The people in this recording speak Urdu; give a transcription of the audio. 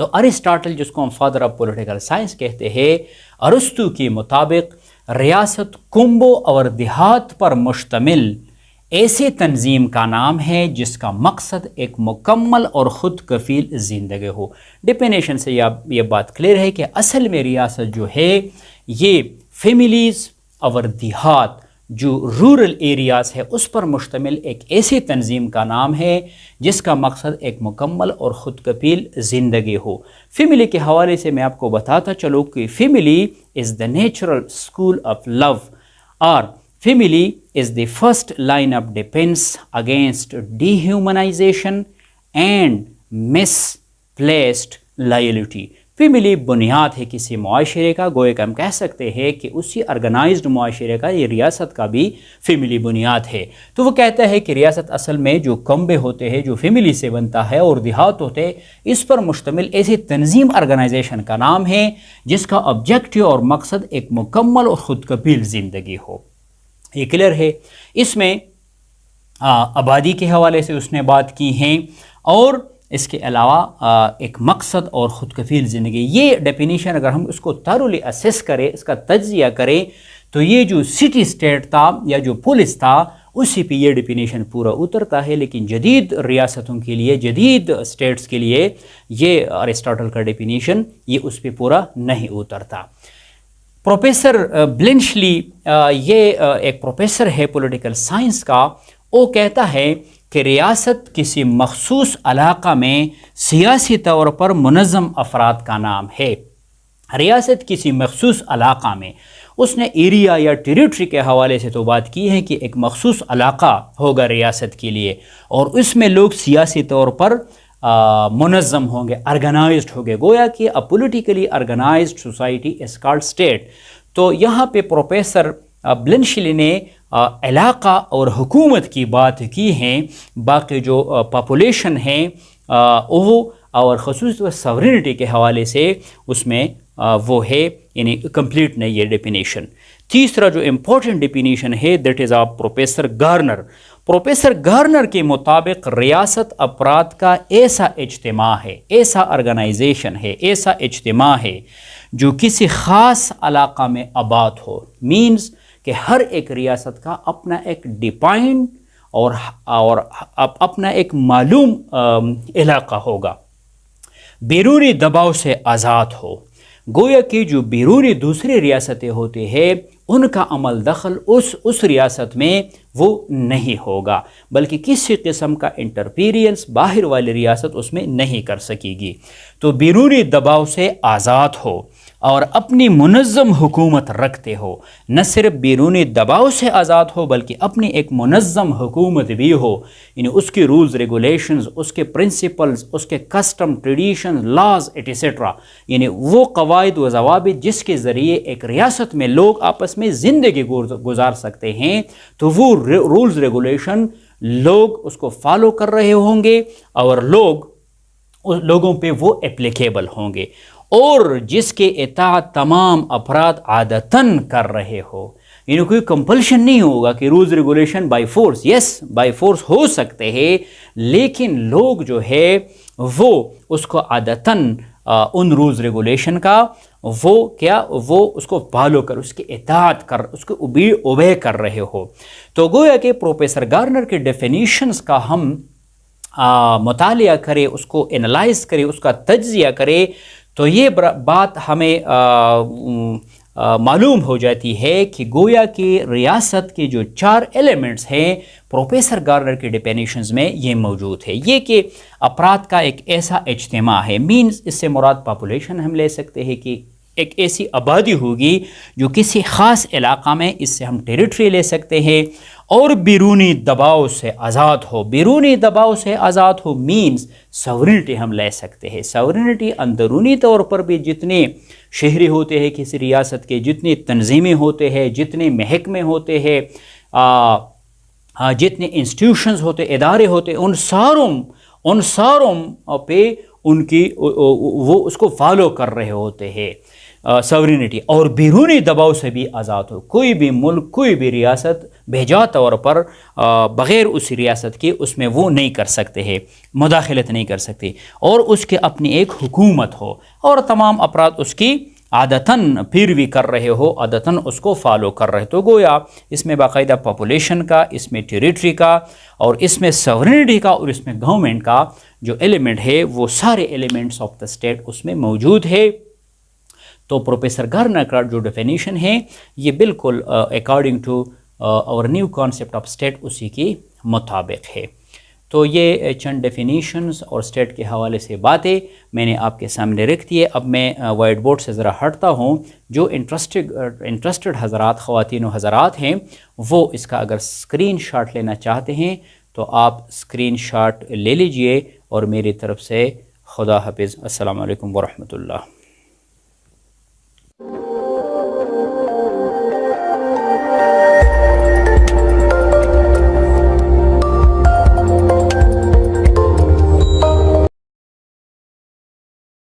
تو ارسطاٹل جس کو ہم فادر آف پولیٹیکل سائنس کہتے ہیں، ارسطو کے مطابق ریاست کنبوں اور دیہات پر مشتمل ایسے تنظیم کا نام ہے جس کا مقصد ایک مکمل اور خود کفیل زندگی ہو۔ ڈیفینیشن سے یہ بات کلیئر ہے کہ اصل میں ریاست جو ہے یہ فیملیز اور دیہات جو رورل ایریاز ہے اس پر مشتمل ایک ایسی تنظیم کا نام ہے جس کا مقصد ایک مکمل اور خود کفیل زندگی ہو۔ فیملی کے حوالے سے میں آپ کو بتاتا چلوں کہ family is the natural school of love, اور family is the first line of defence against dehumanisation and misplaced loyalty. Family بنیاد ہے کسی معاشرے کا، گویا کہ ہم کہہ سکتے ہیں کہ اسی آرگنائزڈ معاشرے کا، یہ ریاست کا بھی فیملی بنیاد ہے۔ تو وہ کہتا ہے کہ ریاست اصل میں جو کنبے ہوتے ہیں جو فیملی سے بنتا ہے اور دیہات ہوتے ہیں، اس پر مشتمل ایسی تنظیم آرگنائزیشن کا نام ہے جس کا آبجیکٹیو اور مقصد ایک مکمل اور خود کفیل زندگی ہو۔ یہ کلیئر ہے۔ اس میں آبادی کے حوالے سے اس نے بات کی ہیں، اور اس کے علاوہ ایک مقصد اور خود کفیل زندگی، یہ ڈیفینیشن اگر ہم اس کو تھرولی اسیس کریں، اس کا تجزیہ کریں، تو یہ جو سٹی اسٹیٹ تھا یا جو پولیس تھا اسی پہ یہ ڈیفینیشن پورا اترتا ہے، لیکن جدید ریاستوں کے لیے، جدید اسٹیٹس کے لیے یہ ارسطاٹل کا ڈیفینیشن یہ اس پہ پورا نہیں اترتا۔ پروفیسر بلنشلی، یہ ایک پروفیسر ہے پولیٹیکل سائنس کا، وہ کہتا ہے کہ ریاست کسی مخصوص علاقہ میں سیاسی طور پر منظم افراد کا نام ہے۔ ریاست کسی مخصوص علاقہ میں، اس نے ایریا یا ٹیریٹری کے حوالے سے تو بات کی ہے کہ ایک مخصوص علاقہ ہوگا ریاست کے لیے، اور اس میں لوگ سیاسی طور پر منظم ہوں گے، آرگنائزڈ ہوں گے، گویا کہ a politically organized society is called state۔ تو یہاں پہ پروفیسر بلنشلی نے علاقہ اور حکومت کی بات کی ہیں، باقی جو پاپولیشن ہیں وہ اور خصوصی سورینٹی کے حوالے سے اس میں وہ ہے، یعنی کمپلیٹ نہیں یہ ڈیفینیشن۔ تیسرا جو امپورٹنٹ ڈیفینیشن ہے that is of professor Garner. Professor Garner کے مطابق ریاست افراد کا ایسا اجتماع ہے، ایسا آرگنائزیشن ہے، ایسا اجتماع ہے جو کسی خاص علاقہ میں آباد ہو، مینز کہ ہر ایک ریاست کا اپنا ایک ڈیفائنڈ اور اپنا ایک معلوم علاقہ ہوگا، بیرونی دباؤ سے آزاد ہو۔ گویا کہ جو بیرونی دوسری ریاستیں ہوتی ہیں ان کا عمل دخل اس ریاست میں وہ نہیں ہوگا، بلکہ کسی قسم کا انٹرفیرینس باہر والی ریاست اس میں نہیں کر سکے گی۔ تو بیرونی دباؤ سے آزاد ہو اور اپنی منظم حکومت رکھتے ہو، نہ صرف بیرونی دباؤ سے آزاد ہو بلکہ اپنی ایک منظم حکومت بھی ہو، یعنی اس کے رولز ریگولیشنز، اس کے پرنسپلز، اس کے کسٹم، ٹریڈیشنز، لاز ایٹسیٹرا، یعنی وہ قواعد و ضوابط جس کے ذریعے ایک ریاست میں لوگ آپس میں زندگی گزار سکتے ہیں، تو وہ رولز ریگولیشن لوگ اس کو فالو کر رہے ہوں گے اور لوگوں پہ وہ اپلیکیبل ہوں گے، اور جس کے اطاعت تمام افراد عادتاً کر رہے ہو، یعنی کوئی کمپلشن نہیں ہوگا کہ rules regulation by force, yes by force ہو سکتے ہیں، لیکن لوگ جو ہے وہ اس کو عادتاً ان رولز ریگولیشن کا وہ اس کو فالو کر، اس کی اطاعت کر، اس کو اوبے کر رہے ہو۔ تو گویا کہ پروفیسر گارنر کے ڈیفینیشنز کا ہم مطالعہ کریں، اس کو انالائز کریں، اس کا تجزیہ کریں، تو یہ بات ہمیں معلوم ہو جاتی ہے کہ گویا کہ ریاست کے جو 4 ایلیمنٹس ہیں پروفیسر گارنر کے ڈیفینیشنز میں یہ موجود ہے۔ یہ کہ افراد کا ایک ایسا اجتماع ہے، مینز اس سے مراد پاپولیشن ہم لے سکتے ہیں کہ ایک ایسی آبادی ہوگی جو کسی خاص علاقہ میں، اس سے ہم ٹیریٹری لے سکتے ہیں، اور بیرونی دباؤ سے آزاد ہو۔ بیرونی دباؤ سے آزاد ہو مینز سورینٹی ہم لے سکتے ہیں۔ سورینٹی اندرونی طور پر بھی جتنے شہری ہوتے ہیں کسی ریاست کے، جتنی تنظیمیں ہوتے ہیں، جتنے محکمے ہوتے ہیں، جتنے انسٹیٹیوشنز ہوتے، ادارے ہوتے، ان ساروں پہ ان کی وہ اس کو فالو کر رہے ہوتے ہیں۔ سورینٹی اور بیرونی دباؤ سے بھی آزاد ہو. کوئی بھی ملک کوئی بھی ریاست بھیجا طور پر بغیر اس ریاست کے اس میں وہ نہیں کر سکتے ہیں، مداخلت نہیں کر سکتے، اور اس کے اپنی ایک حکومت ہو اور تمام افراد اس کی عادتاً پیروی کر رہے ہو، عادتاً اس کو فالو کر رہے. تو گویا اس میں باقاعدہ پاپولیشن کا، اس میں ٹیریٹری کا، اور اس میں سورینٹی کا، اور اس میں گورنمنٹ کا جو ایلیمنٹ ہے وہ سارے ایلیمنٹس آف دا اسٹیٹ اس میں موجود ہے. تو پروفیسر گارنر کا جو ڈیفینیشن ہے یہ بالکل اکارڈنگ ٹو اور نیو کانسیپٹ آف اسٹیٹ اسی کی مطابق ہے. تو یہ چند ڈیفینیشنز اور اسٹیٹ کے حوالے سے باتیں میں نے آپ کے سامنے رکھ دی ہے. اب میں وائٹ بورڈ سے ذرا ہٹتا ہوں. جو انٹرسٹڈ حضرات، خواتین و حضرات ہیں، وہ اس کا اگر اسکرین شاٹ لینا چاہتے ہیں تو آپ اسکرین شاٹ لے لیجئے. اور میری طرف سے خدا حافظ. السلام علیکم ورحمۃ اللہ.